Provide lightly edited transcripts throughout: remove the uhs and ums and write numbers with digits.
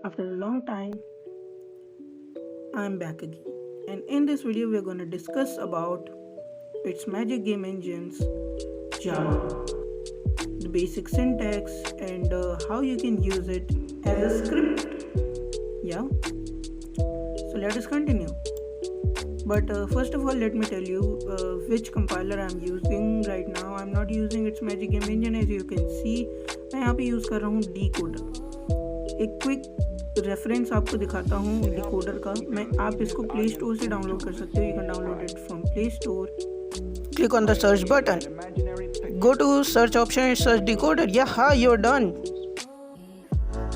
After a long time, I'm back again. And in this video, we're going to discuss about its magic game engines, Java, the basic syntax, and how you can use it as a script. Yeah. So let us continue. But first of all, let me tell you which compiler I'm using right now. I'm not using its magic game engine, as you can see. मैं यहाँ पे use कर रहा हूँ Decoder. एक quick reference आपको दिखाता हूँ Decoder का. आप इसको प्ले स्टोर से डाउनलोड कर सकते हो. You can download it from Play Store. Click on the search button. Go to search option and search Decoder. Yeah, you're done.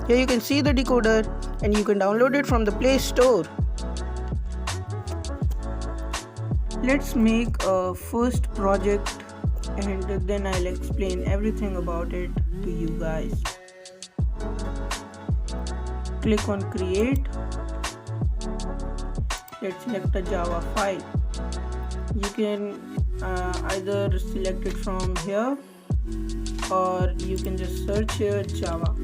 Here you can see the Decoder and you can download it from the Play Store. Let's make a first project and then I'll explain everything about it to you guys. Click on create. Let's select a Java file. You can either select it from here or you can just search here Java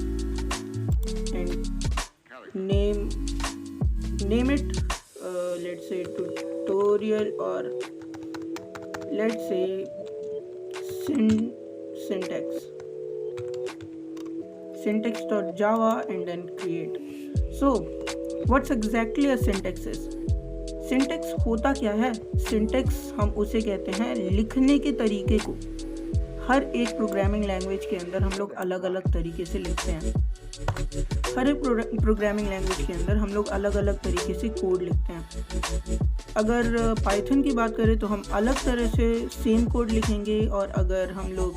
and name it. Let's say tutorial or let's say syntax.java and then create. So what's exactly a syntax is? Syntax होता क्या है? Syntax हम उसे कहते हैं लिखने के तरीके को. हर एक प्रोग्रामिंग लैंग्वेज के अंदर हम लोग अलग अलग तरीके से लिखते हैं. हर एक प्रोग्रामिंग लैंग्वेज के अंदर हम लोग अलग अलग तरीके से कोड लिखते हैं. अगर पाइथन की बात करें तो हम अलग तरह से सेम कोड लिखेंगे और अगर हम लोग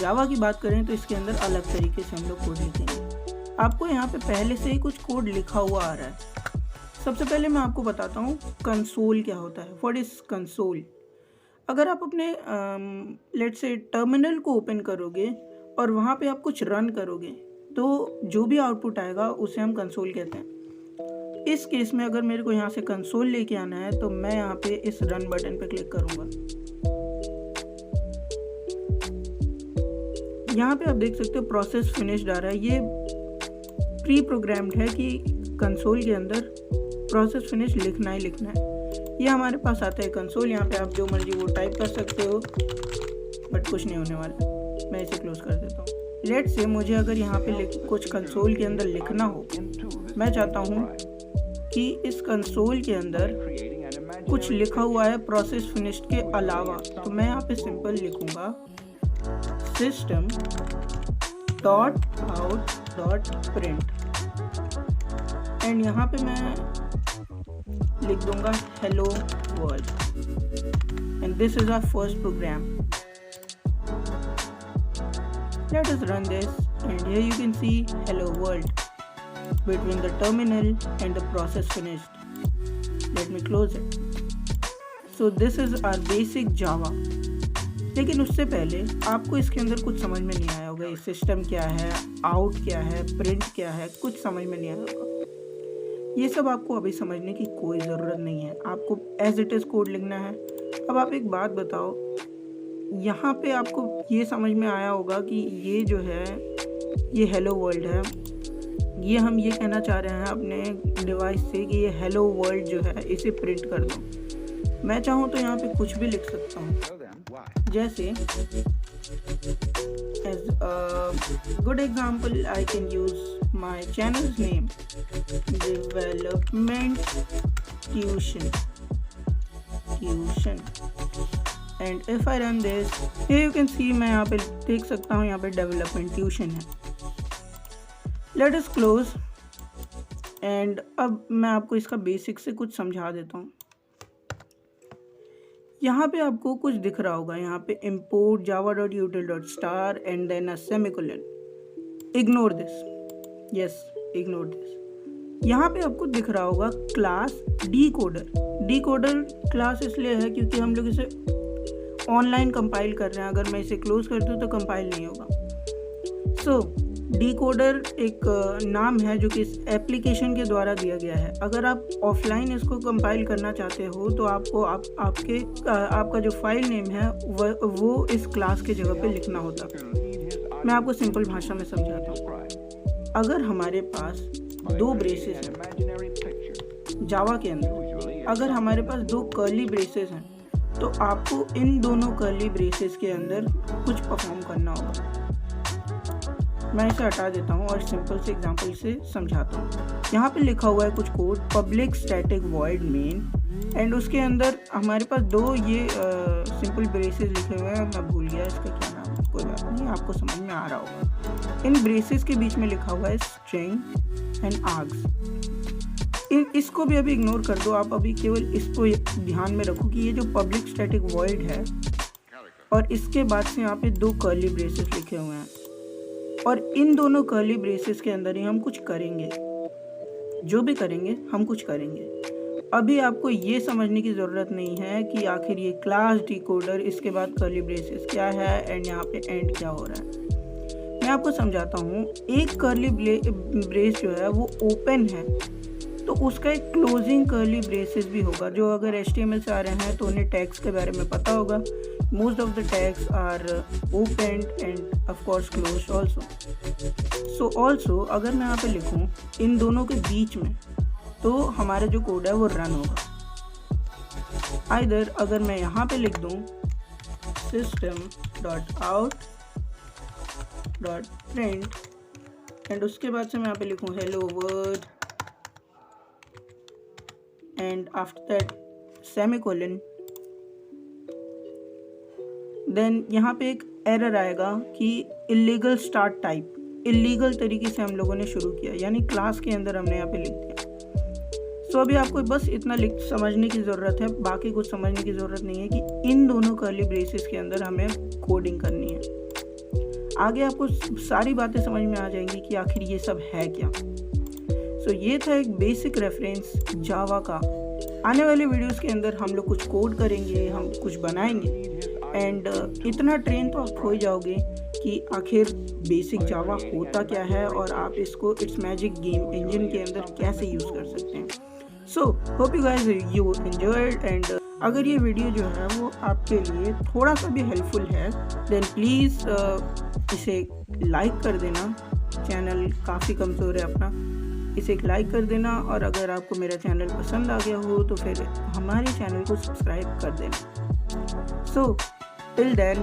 जावा की बात करें तो इसके अंदर अलग तरीके से हम लोग कोड लिखेंगे. आपको यहाँ पे पहले से ही कुछ कोड लिखा हुआ आ रहा है. सबसे पहले मैं आपको बताता हूँ कंसोल क्या होता है. What is console? अगर आप अपने लेट्स से टर्मिनल को ओपन करोगे और वहाँ पे आप कुछ रन करोगे तो जो भी आउटपुट आएगा उसे हम कंसोल कहते हैं. इस केस में अगर मेरे को यहाँ से कंसोल लेके आना है तो मैं यहाँ पे इस रन बटन पे क्लिक करूँगा. यहाँ पे आप देख सकते हो प्रोसेस फिनिश्ड आ रहा है. ये प्री प्रोग्राम्ड है कि कंसोल के अंदर प्रोसेस फिनिश लिखना ही लिखना है. ये हमारे पास आता है कंसोल. यहाँ पे आप जो मर्जी वो टाइप कर सकते हो बट कुछ नहीं होने वाला. मैं इसे क्लोज कर देता हूँ. लेट्स से मुझे अगर यहाँ पे कुछ कंसोल के अंदर लिखना हो, मैं चाहता हूँ कि इस कंसोल के अंदर कुछ लिखा हुआ है प्रोसेस फिनिश्ड के अलावा, तो मैं यहाँ पे सिंपल लिखूँगा system dot out dot print and यहाँ पे मैं लिख दूंगा hello world and this is our first program. Let us run this and here you can see hello world between the terminal and the process finished. Let me close it. So this is our basic Java. लेकिन उससे पहले आपको इसके अंदर कुछ समझ में नहीं आया होगा. सिस्टम क्या है, आउट क्या है, प्रिंट क्या है, कुछ समझ में नहीं आया होगा. ये सब आपको अभी समझने की कोई ज़रूरत नहीं है. आपको एज इट इज़ कोड लिखना है. अब आप एक बात बताओ, यहाँ पे आपको ये समझ में आया होगा कि ये जो है ये हेलो वर्ल्ड है. ये हम ये कहना चाह रहे हैं अपने डिवाइस से कि ये हेलो वर्ल्ड जो है इसे प्रिंट कर दो. मैं चाहूँ तो यहाँ पे कुछ भी लिख सकता हूँ. जैसे as a good example I can use my channel's name, development tuition, and if I run this, here you can see मैं यहाँ पे देख सकता हूँ यहाँ पे development tuition है. Let us close and अब मैं आपको इसका बेसिक से कुछ समझा देता हूँ. यहाँ पे आपको कुछ दिख रहा होगा. यहाँ पे import java.util.star and then a semicolon. Ignore this. Yes, ignore this. यहाँ पे आपको दिख रहा होगा क्लास Decoder. Decoder क्लास इसलिए है क्योंकि हम लोग इसे ऑनलाइन कंपाइल कर रहे हैं. अगर मैं इसे क्लोज कर दूँ तो कंपाइल नहीं होगा. सो डिकोडर एक नाम है जो कि इस एप्लीकेशन के द्वारा दिया गया है. अगर आप ऑफलाइन इसको कंपाइल करना चाहते हो तो आपको आपका जो फाइल नेम है वो इस क्लास के जगह पे लिखना होता है. मैं आपको सिंपल भाषा में समझाता हूँ. अगर हमारे पास दो ब्रेसेस हैं जावा के अंदर, अगर हमारे पास दो कर्ली ब्रेसेस हैं, तो आपको इन दोनों कर्ली ब्रेसेस के अंदर कुछ परफॉर्म करना होगा। मैं इसे हटा देता हूँ और सिंपल से एग्जांपल से समझाता हूँ। यहाँ पे लिखा हुआ है कुछ code, public static void main, and उसके अंदर हमारे पास दो ये सिंपल ब्रेसेस लिखे हुए हैं। मैं भूल गया इसका क्या नाम है, कोई बात नहीं, आपको समझ में आ रहा होगा। इन ब्रेसेस के बीच में लिखा हुआ है स्ट्रिंग एंड आर्ग्स। इसको भी अभी इग्नोर कर दो, आप अभी केवल इसको ध्यान में रखो कि ये जो पब्लिक स्टैटिक वॉइड है और इसके बाद से यहाँ पे दो कर्ली ब्रेसेस लिखे हुए हैं, और इन दोनों कर्ली ब्रेसेस के अंदर ही हम कुछ करेंगे। जो भी करेंगे हम कुछ करेंगे। अभी आपको ये समझने की ज़रूरत नहीं है कि आखिर ये क्लास डिकोडर, इसके बाद कर्ली ब्रेसेस क्या है एंड यहाँ पे एंड क्या हो रहा है। मैं आपको समझाता हूँ। एक कर्ली ब्रेस जो है वो ओपन है, तो उसका एक क्लोजिंग कर्ली ब्रेसेस भी होगा। जो अगर HTML से आ रहे हैं तो उन्हें टैग्स के बारे में पता होगा। Most of the tags are opened and of course closed also. So also अगर मैं यहाँ पे लिखूँ इन दोनों के बीच में, तो हमारा जो कोड है वो रन होगा। आइदर अगर मैं यहाँ पे लिख दूँ system.out.print एंड उसके बाद से मैं यहाँ पे लिखूँ hello world and after that semicolon, then यहाँ पे एक एरर आएगा कि इलीगल स्टार्ट टाइप, इलीगल तरीके से हम लोगों ने शुरू किया, यानी क्लास के अंदर हमने यहाँ पे लिख दिया। सो अभी आपको बस इतना समझने की ज़रूरत है, बाकी कुछ समझने की ज़रूरत नहीं है कि इन दोनों कर्ली ब्रेसेस के अंदर हमें कोडिंग करनी है। आगे आपको सारी बातें समझ में आ जाएंगी कि आखिर ये सब है क्या। तो ये था एक बेसिक रेफरेंस जावा का। आने वाले वीडियोस के अंदर हम लोग कुछ कोड करेंगे, हम कुछ बनाएंगे, एंड इतना ट्रेन तो आप हो ही जाओगे कि आखिर बेसिक जावा होता क्या है और आप इसको इट्स मैजिक गेम इंजन के अंदर कैसे यूज़ कर सकते हैं। So hope you guys you enjoyed, and अगर ये वीडियो जो है वो आपके लिए थोड़ा सा भी हेल्पफुल है, देन प्लीज़ इसे लाइक कर देना। चैनल काफ़ी कमज़ोर है अपना, इसे एक लाइक कर देना, और अगर आपको मेरा चैनल पसंद आ गया हो तो फिर हमारे चैनल को सब्सक्राइब कर देना। सो टिल देन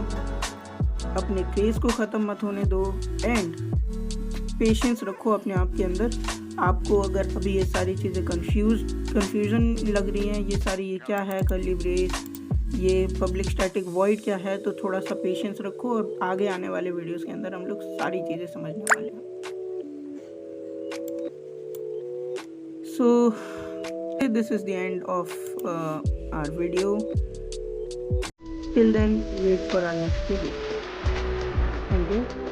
अपने क्रेज़ को ख़त्म मत होने दो एंड पेशेंस रखो अपने आप के अंदर। आपको अगर अभी ये सारी चीज़ें कन्फ्यूज़न लग रही हैं, ये सारी ये क्या है कर्ली ब्रेस, ये पब्लिक स्टैटिक वॉइड क्या है, तो थोड़ा सा पेशेंस रखो और आगे आने वाले वीडियोज़ के अंदर हम लोग सारी चीज़ें समझने वाले हैं। So this is the end of our video. Till then, wait for our next video. Thank you.